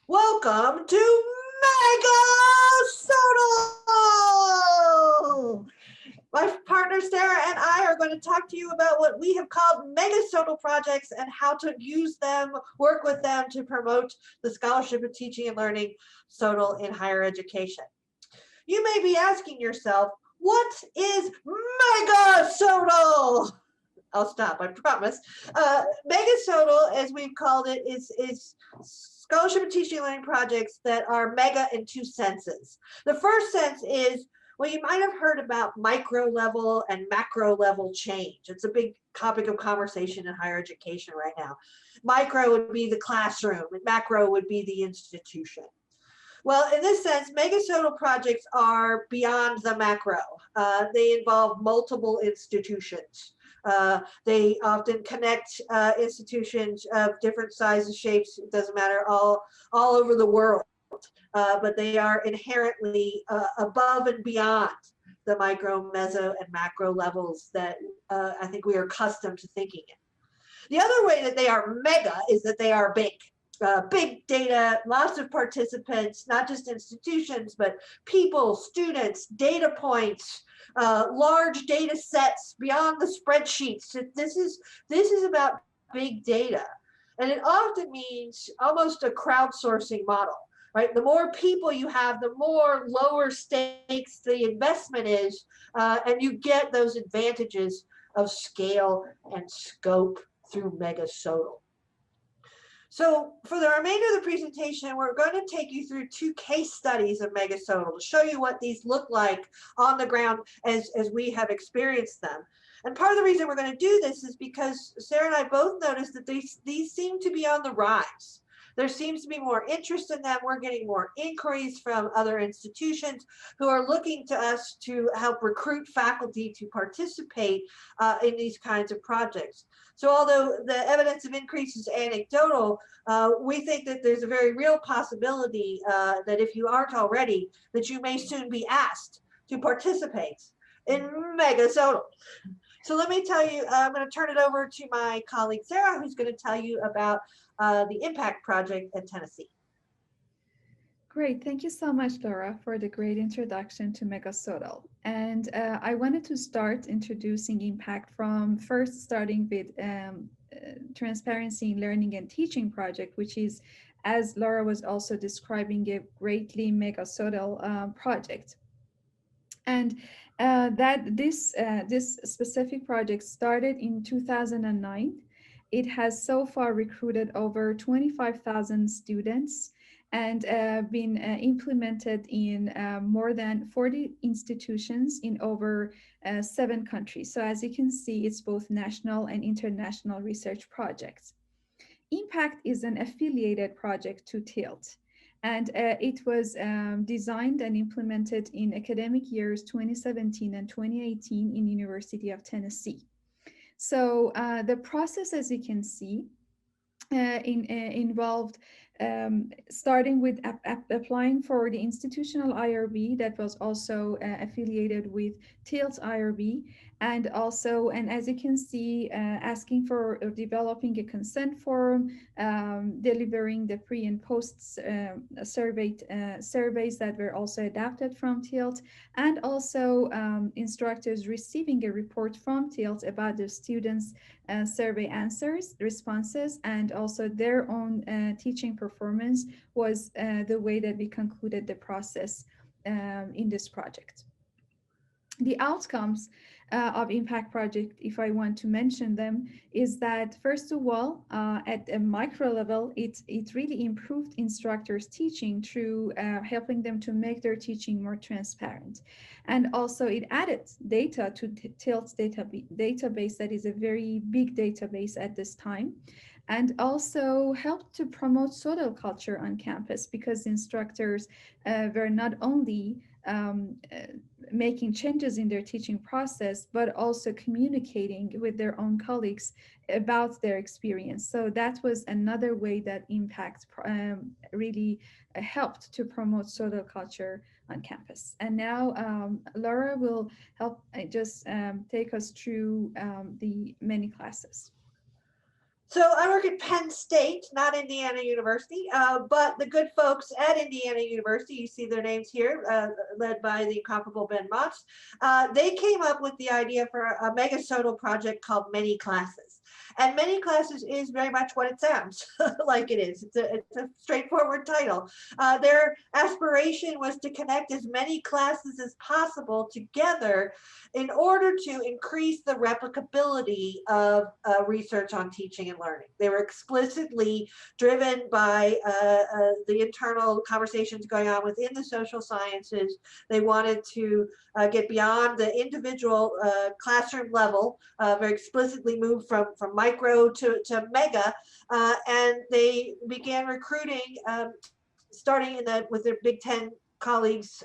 Welcome to MegaSoTL! My partner Sarah and I are going to talk to you about what we have called MegaSoTL projects and how to use them, work with them to promote the scholarship of teaching and learning SoTL in higher education. You may be asking yourself, what is MegaSoTL? I'll stop, I promise. MegaSoTL, as we've called it, is scholarship and teaching and learning projects that are mega in two senses. The first sense is, well, you might have heard about micro level and macro level change. It's a big topic of conversation in higher education right now. Micro would be the classroom, and macro would be the institution. Well, in this sense, MegaSoTL projects are beyond the macro. They involve multiple institutions. They often connect institutions of different sizes, shapes, it doesn't matter, all over the world. But they are inherently above and beyond the micro, meso, and macro levels that I think we are accustomed to thinking in. The other way that they are mega is that they are big. Big data, lots of participants, not just institutions, but people, students, data points, large data sets beyond the spreadsheets. This is about big data. And it often means almost a crowdsourcing model, right? The more people you have, the more lower stakes the investment is, and you get those advantages of scale and scope through MegaSoTL. So for the remainder of the presentation, we're going to take you through two case studies of MegaSoTL to show you what these look like on the ground as we have experienced them. And part of the reason we're going to do this is because Sarah and I both noticed that these seem to be on the rise. There seems to be more interest in them. We're getting more inquiries from other institutions who are looking to us to help recruit faculty to participate in these kinds of projects. So although the evidence of increase is anecdotal, we think that there's a very real possibility that if you aren't already, that you may soon be asked to participate in MegaSoTL. So let me tell you, I'm going to turn it over to my colleague Sarah, who's going to tell you about the Impact Project in Tennessee. Great. Thank you so much, Laura, for the great introduction to MegaSoTL. And I wanted to start introducing Impact from first starting with Transparency in Learning and Teaching project, which is, as Laura was also describing, a greatly MegaSoTL project. And this specific project started in 2009. It has so far recruited over 25,000 students and been implemented in more than 40 institutions in over 7 countries. So as you can see, it's both national and international research projects. Impact is an affiliated project to TILT, and it was designed and implemented in academic years 2017 and 2018 in University of Tennessee. So the process, as you can see, involved starting with applying for the institutional IRB that was also affiliated with TILT IRB, and also, and as you can see, asking for developing a consent form, delivering the pre and post surveys that were also adapted from TILT, and also instructors receiving a report from TILT about the students' survey answers, responses, and also their own teaching performance was the way that we concluded the process in this project. The outcomes of Impact Project, if I want to mention them, is that first of all, at a micro level, it really improved instructors' teaching through helping them to make their teaching more transparent. And also it added data to TILT's database that is a very big database at this time, and also helped to promote SoTL culture on campus because instructors were not only making changes in their teaching process, but also communicating with their own colleagues about their experience. So that was another way that Impact really helped to promote SoTL culture on campus. And now Laura will help just take us through the many classes. So I work at Penn State, not Indiana University, but the good folks at Indiana University, you see their names here, led by the incomparable Ben Motz, they came up with the idea for a MegaSoTL project called Many Classes. And Many Classes is very much what it sounds like it is. It's a straightforward title. Their aspiration was to connect as many classes as possible together in order to increase the replicability of research on teaching and learning. They were explicitly driven by the internal conversations going on within the social sciences. They wanted to get beyond the individual classroom level, very explicitly move from micro to mega, and they began recruiting starting with their Big Ten colleagues,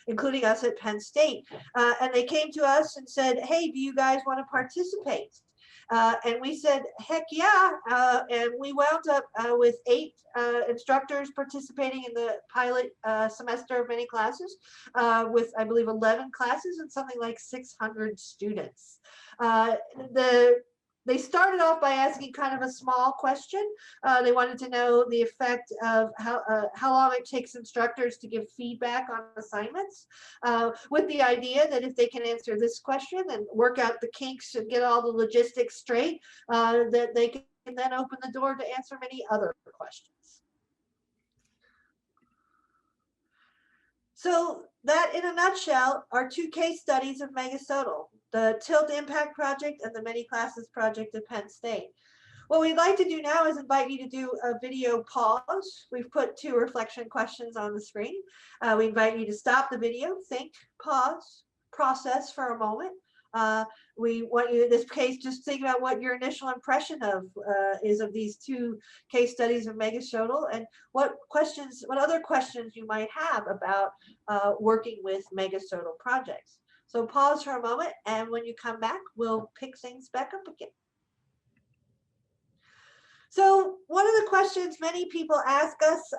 including us at Penn State. And they came to us and said, hey, do you guys want to participate? And we said, heck yeah. And we wound up with 8 instructors participating in the pilot semester of Many Classes, with, I believe, 11 classes and something like 600 students. They started off by asking kind of a small question. They wanted to know the effect of how long it takes instructors to give feedback on assignments, with the idea that if they can answer this question and work out the kinks and get all the logistics straight, that they can then open the door to answer many other questions. So that, in a nutshell, are 2 case studies of MegaSoTL, the Tilt Impact Project and the Many Classes Project at Penn State. What we'd like to do now is invite you to do a video pause. We've put 2 reflection questions on the screen. We invite you to stop the video, think, pause, process for a moment. We want you, in this case, just think about what your initial impression is of these 2 case studies of MegaSoTL, and what other questions you might have about working with MegaSoTL projects. So pause for a moment, and when you come back, we'll pick things back up again. So one of the questions many people ask us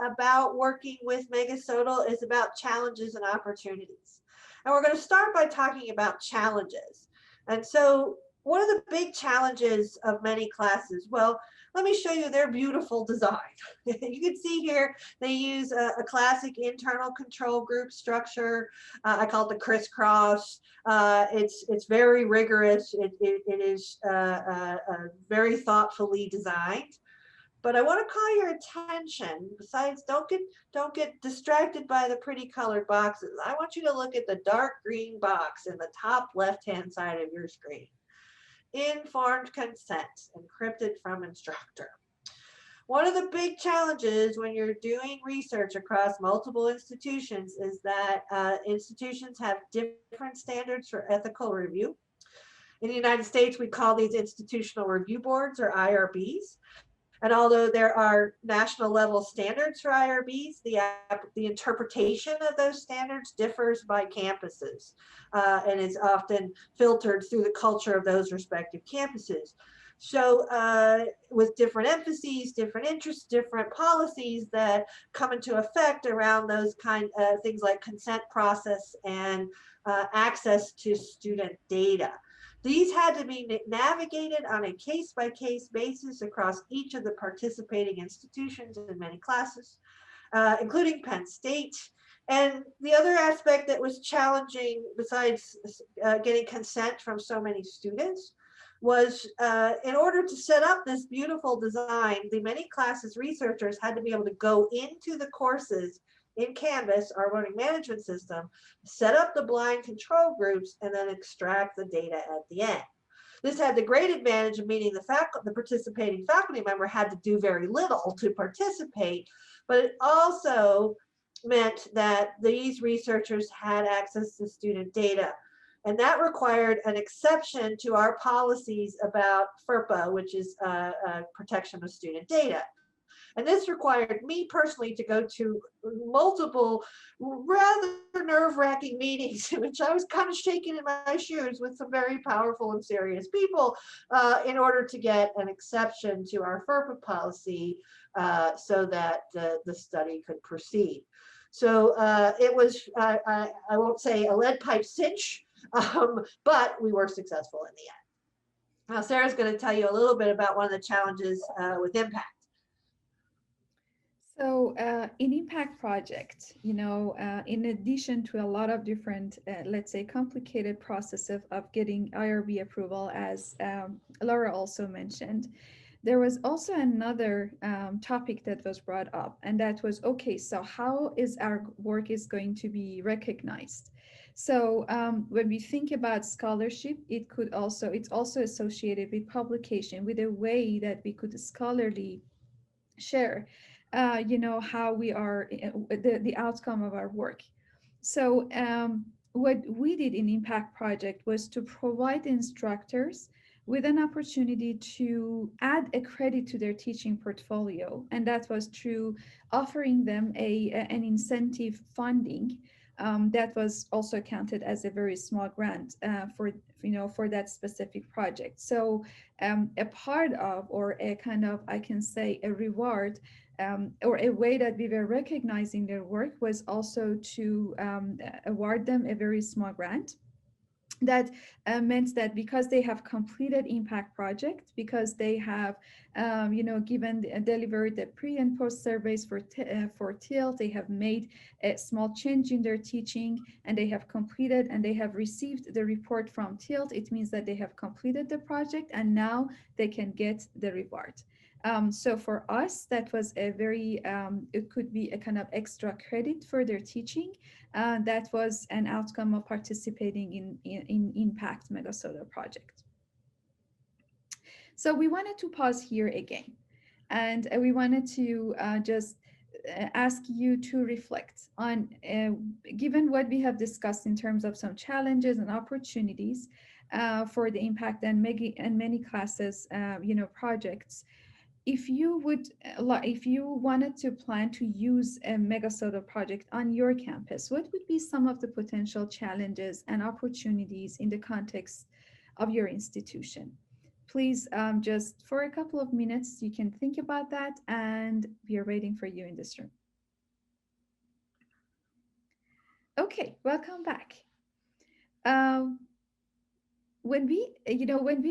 about working with MegaSoTL is about challenges and opportunities. And we're going to start by talking about challenges. And so what are the big challenges of Many Classes? Well, let me show you their beautiful design. You can see here they use a classic internal control group structure. I call it the crisscross. It's very rigorous. It is very thoughtfully designed. But I want to call your attention, besides, don't get distracted by the pretty colored boxes. I want you to look at the dark green box in the top left-hand side of your screen. Informed consent, encrypted from instructor. One of the big challenges when you're doing research across multiple institutions is that institutions have different standards for ethical review. In the United States, we call these institutional review boards, or IRBs. And although there are national level standards for IRBs, the interpretation of those standards differs by campuses, and is often filtered through the culture of those respective campuses. So with different emphases, different interests, different policies that come into effect around those kind of things like consent process and access to student data. These had to be navigated on a case-by-case basis across each of the participating institutions in Many Classes, including Penn State. And the other aspect that was challenging, besides getting consent from so many students, was in order to set up this beautiful design, the Many Classes researchers had to be able to go into the courses in Canvas, our learning management system, set up the blind control groups, and then extract the data at the end. This had the great advantage of meaning the participating faculty member had to do very little to participate, but it also meant that these researchers had access to student data. And that required an exception to our policies about FERPA, which is protection of student data. And this required me personally to go to multiple rather nerve-wracking meetings in which I was kind of shaking in my shoes with some very powerful and serious people in order to get an exception to our FERPA policy so that the study could proceed. So it was, I won't say a lead pipe cinch, but we were successful in the end. Now, Sarah's going to tell you a little bit about one of the challenges with impact. So, in impact project, in addition to a lot of different, let's say, complicated process of getting IRB approval, as Laura also mentioned, there was also another topic that was brought up, and that was, okay, so how is our work is going to be recognized? So when we think about scholarship, it's also associated with publication, with a way that we could scholarly share how we are the outcome of our work. So what we did in impact project was to provide instructors with an opportunity to add a credit to their teaching portfolio, and that was through offering them an incentive funding that was also counted as a very small grant for that specific project. So a part of, or a kind of, I can say, a reward or a way that we were recognizing their work was also to award them a very small grant that meant that because they have completed impact project, because they have delivered the pre and post surveys for TIL, they have made a small change in their teaching, and they have completed and they have received the report from TIL, it means that they have completed the project and now they can get the reward. So for us, that was a very, it could be a kind of extra credit for their teaching. That was an outcome of participating in Impact MegaSoTL project. So we wanted to pause here again, and we wanted to just ask you to reflect on, given what we have discussed in terms of some challenges and opportunities for the impact and many classes, projects. If you wanted to plan to use a MegaSoTL project on your campus, what would be some of the potential challenges and opportunities in the context of your institution? Please, just for a couple of minutes, you can think about that, and we are waiting for you in this room. Okay, welcome back. When we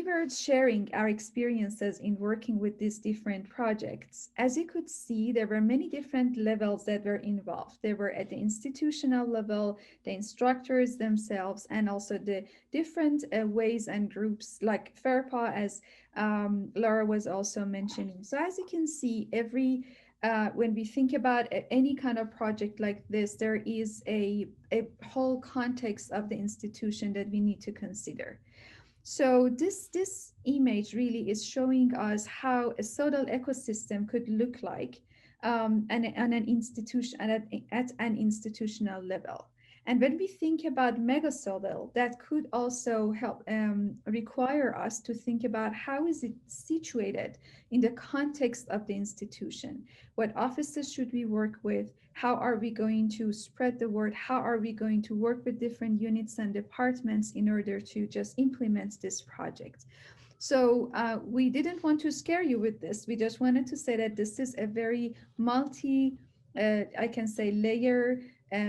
were sharing our experiences in working with these different projects, as you could see, there were many different levels that were involved. They were at the institutional level, the instructors themselves, and also the different ways and groups like FERPA, as Laura was also mentioning. So as you can see, when we think about any kind of project like this, there is a whole context of the institution that we need to consider. So this image really is showing us how a SoTL ecosystem could look like at an institutional level. And when we think about MegaSoTL, that could also help require us to think about how is it situated in the context of the institution. What offices should we work with? How are we going to spread the word? How are we going to work with different units and departments in order to just implement this project? So we didn't want to scare you with this. We just wanted to say that this is a very I can say, layer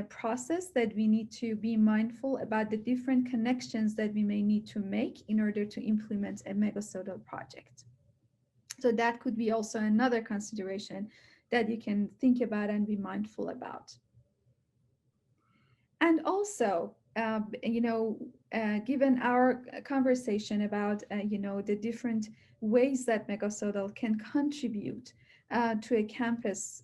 process that we need to be mindful about the different connections that we may need to make in order to implement a MegaSoTL project. So that could be also another consideration that you can think about and be mindful about. And also, given our conversation about, the different ways that MegaSoTL can contribute to a campus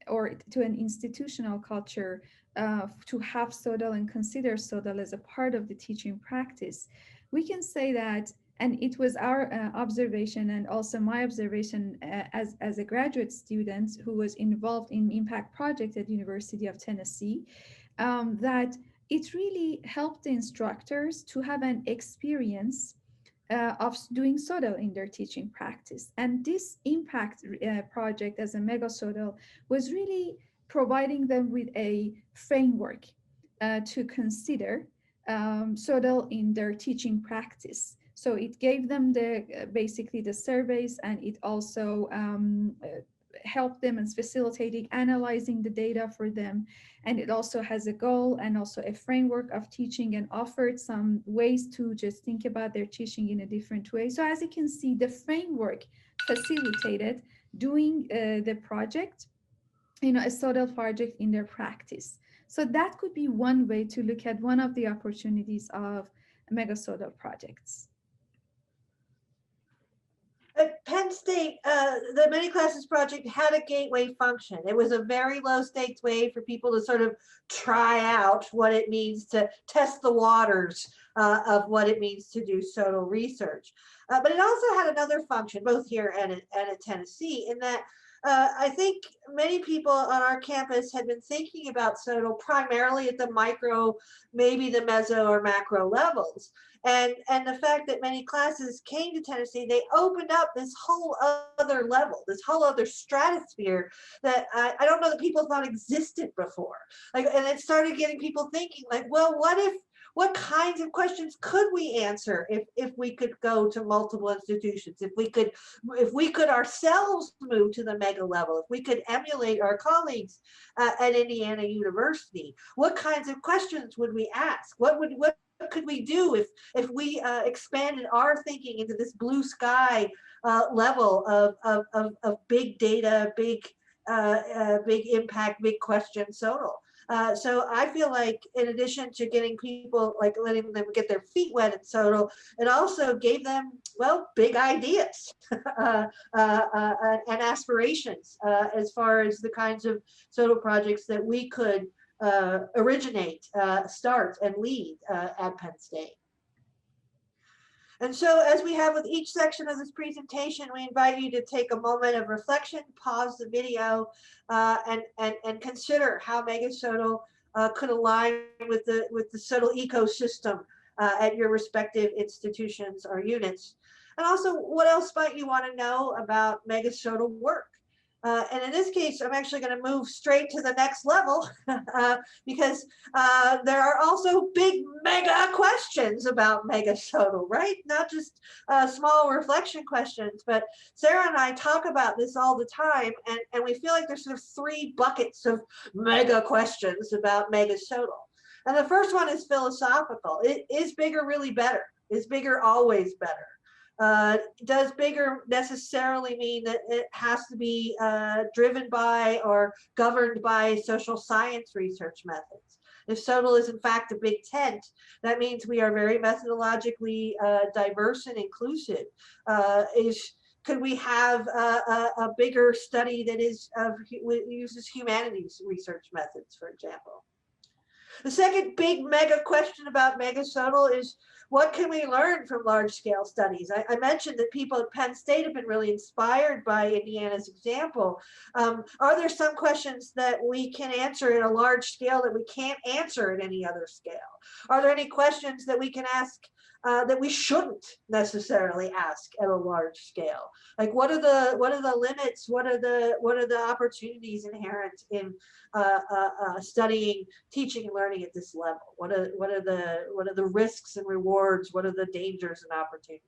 or to an institutional culture, to have SoTL and consider SoTL as a part of the teaching practice, we can say that, and it was our observation and also my observation as a graduate student who was involved in impact project at University of Tennessee, that it really helped the instructors to have an experience of doing SoTL in their teaching practice. And this impact project as a MegaSoTL was really providing them with a framework to consider SoTL in their teaching practice. So it gave them basically the surveys, and it also help them in facilitating analyzing the data for them. And it also has a goal and also a framework of teaching, and offered some ways to just think about their teaching in a different way. So as you can see, the framework facilitated doing the project, a SoTL project in their practice. So that could be one way to look at one of the opportunities of MegaSoTL projects. At Penn State, the many classes project had a gateway function. It was a very low stakes way for people to sort of try out what it means to test the waters of what it means to do SoTL research. But it also had another function, both here and at Tennessee, in that I think many people on our campus had been thinking about SoTL primarily at the micro, maybe the meso or macro levels. And the fact that many classes came to Tennessee, they opened up this whole other level, this whole other stratosphere that I don't know that people thought existed before. Like, and it started getting people thinking, like, well, what kinds of questions could we answer if we could go to multiple institutions, if we could ourselves move to the mega level, if we could emulate our colleagues at Indiana University? What kinds of questions would we ask? What could we do if we expanded our thinking into this blue sky level of big data, big impact, big question SoTL? So I feel like in addition to getting people, like letting them get their feet wet in SoTL, it also gave them, well, big ideas and aspirations as far as the kinds of SoTL projects that we could originate, start, and lead at Penn State. And so, as we have with each section of this presentation, we invite you to take a moment of reflection, pause the video, and consider how MegaSoTL could align with the SoTL ecosystem at your respective institutions or units. And also, what else might you want to know about MegaSoTL work? And in this case, I'm actually going to move straight to the next level because there are also big mega questions about MegaSoTL, right? Not just small reflection questions, but Sara and I talk about this all the time, and we feel like there's sort of three buckets of mega questions about MegaSoTL. And the first one is philosophical. Is bigger really better? Is bigger always better? Does bigger necessarily mean that it has to be driven by or governed by social science research methods? If SoTL is in fact a big tent, that means we are very methodologically diverse and inclusive. Could we have a bigger study that uses humanities research methods, for example? The second big mega question about MegaSoTL is, what can we learn from large-scale studies? I mentioned that people at Penn State have been really inspired by Indiana's example. Are there some questions that we can answer at a large scale that we can't answer at any other scale? Are there any questions that we can ask that we shouldn't necessarily ask at a large scale? Like, what are the limits? What are the opportunities inherent in studying, teaching, and learning at this level? What are the risks and rewards? What are the dangers and opportunities?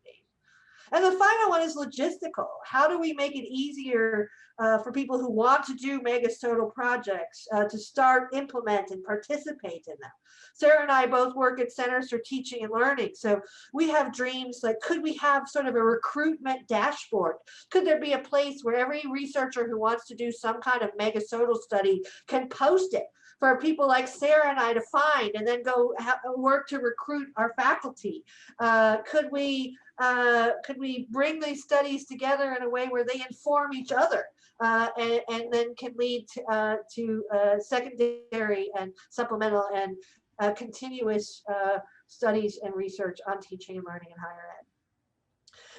And the final one is logistical. How do we make it easier for people who want to do MegaSoTL projects to start, implement, and participate in them? Sara and I both work at Centers for Teaching and Learning. So we have dreams like, could we have sort of a recruitment dashboard? Could there be a place where every researcher who wants to do some kind of MegaSoTL study can post it for people like Sara and I to find and then go work to recruit our faculty? Could we bring these studies together in a way where they inform each other and then can lead to secondary and supplemental and continuous studies and research on teaching and learning in higher ed?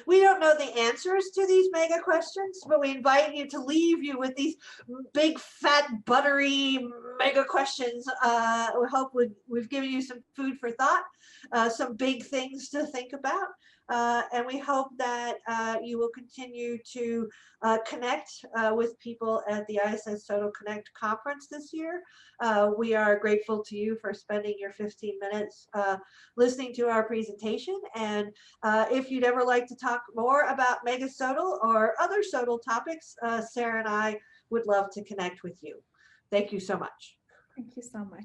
We don't know the answers to these mega questions, but we invite you to leave you with these big, fat, buttery mega questions. We hope we've given you some food for thought, some big things to think about. And we hope that you will continue to connect with people at the ISS Total Connect conference this year. We are grateful to you for spending your 15 minutes listening to our presentation. And if you'd ever like to talk more about MegaSoTL or other SoTL topics, Sarah and I would love to connect with you. Thank you so much. Thank you so much.